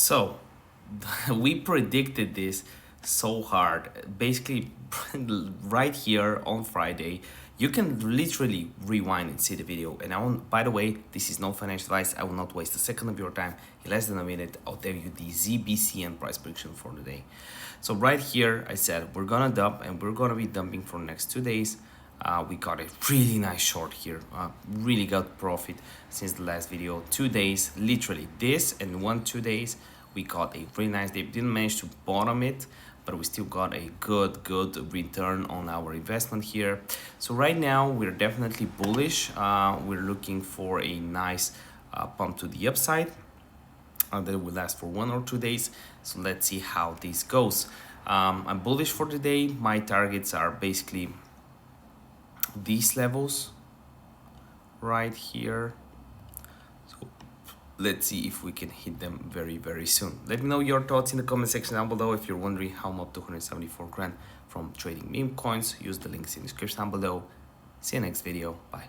So we predicted this so hard. Basically, right here on Friday, you can literally rewind and see the video. And by the way, this is no financial advice. I will not waste a second of your time. In less than a minute, I'll tell you the ZBCN price prediction for the day. So right here, I said we're gonna dump, and we're gonna be dumping for the next 2 days. We got a really nice short here, really got profit since the last video. 2 days, literally this and 2 days, we got a really nice day. Didn't manage to bottom it, but we still got a good return on our investment here. So right now we're definitely bullish. We're looking for a nice pump to the upside that will last for 1 or 2 days. So let's see how this goes. I'm bullish for the day. My targets are basically these levels right here. So let's see if we can hit them very soon. Let me know your thoughts in the comment section down below. If you're wondering how I'm up to 174 grand from trading meme coins, use the links in the description down below. See you next video. Bye.